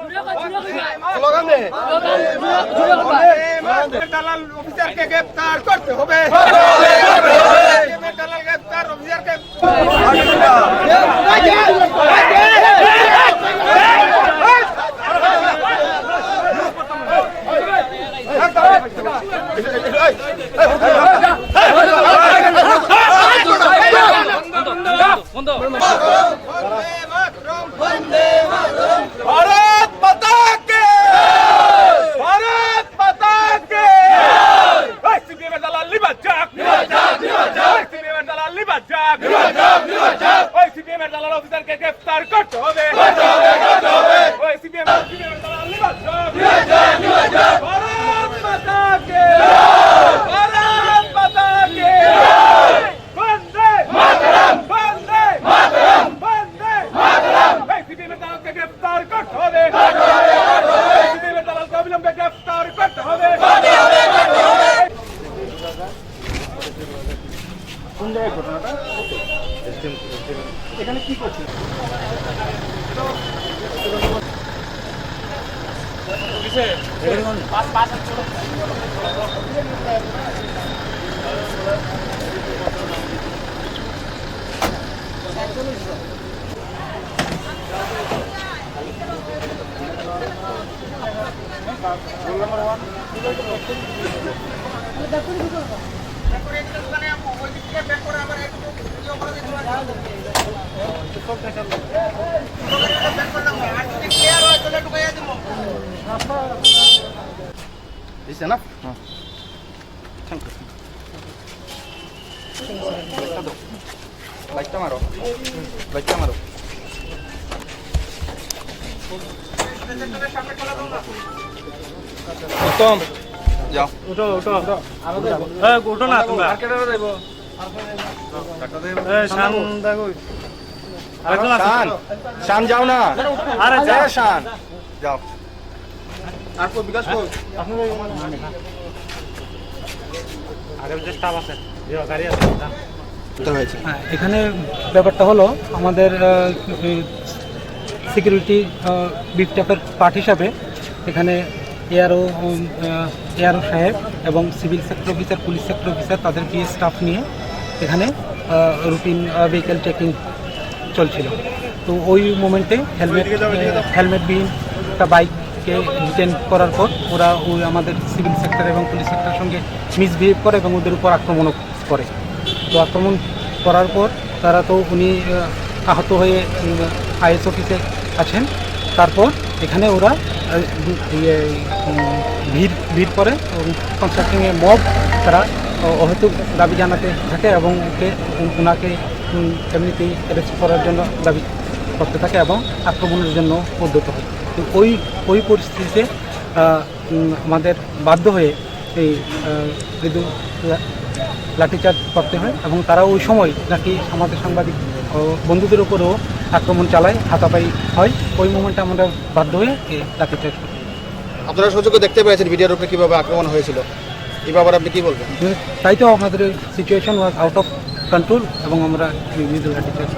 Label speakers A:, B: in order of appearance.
A: Slogan দে দালাল অফিসারকে গ্রেফতার করতে হবে দালাল গ্রেফতার অফিসারকে भारत माता के भारत माता के सीबीआई में दलाल लिबा जाग सीबीआई में दलाल लिबा जाग सीबीआई में दलाल ऑफिसर के गिरफ्तार करते होवे सीबीआई में दलाल लिबा जाग भारत माता के भारत माता के वंदे मातरम वंदे मातरम वंदे मातरम सीबीआई में दलाल के गिरफ्तार करते होवे सीबीआई में दलाल को अविलंब गिरफ्तार करते होवे কোন জায়গায় ঘটনাটা এখানে কি করছে Is enough? Thank you. Like tomorrow. Like tomorrow. Tom. যাও উঠো উঠো হ্যাঁ উঠো না তোমরা মার্কেটে যাইব এই শান দেখো শান শান যাও না আরে যা শান যাও আর কো বিকাশ কো আপনাদের আগে যে স্টাফ আছে যে গাড়ি আছে
B: এখানে ব্যাপারটা হলো আমাদের সিকিউরিটি বিফ স্টাফের পার্ট হিসাবে এখানে এআরও সাহেব এবং civil sector officer police sector officer তাদের পিএ স্টাফ নিয়ে এখানে রুটিন ভেহিক্যাল চেকিং চলছিল। তো ওই মোমেন্টে হেলমেটবিহীন একটা বাইককে ডিটেন করার পর ওরা ওই আমাদের সিভিল সেক্টর এবং পুলিশ সেক্টরের সঙ্গে মিসবিহেভ করে এবং ওদের উপর আক্রমণও করে। তো আক্রমণ করার পর তারা তো উনি আহত হয়ে আইএস অফিসে আছেন। তারপর এখানে ওরা ভিড় করে কনস্ট্রাকশনে মব তারা অহেতুক দাবি জানাতে থাকে এবং ওনাকে এমনিতেই অ্যারেস্ট করার জন্য দাবি করতে থাকে এবং আক্রমণের জন্য উদ্যত হয়। তো ওই পরিস্থিতিতে আমাদের বাধ্য হয়ে এই মৃদু লাঠিচার্জ করতে হয় এবং তারা ওই সময় নাকি আমাদের সাংবাদিক বন্ধুদের উপরেও আক্রমণ চালায়, হাতাপাই হয়। ওই মোমেন্টে আমরা বাধ্য হয়ে এই লাঠিচার্জ করি।
A: আপনারা সুযোগ দেখতে পেয়েছেন ভিডিওর উপরে কীভাবে আক্রমণ হয়েছিল, এই ব্যাপারে আপনি কী বলবেন?
B: তাই তো আমাদের situation was out of control এবং আমরা মৃদু লাঠিচার্জ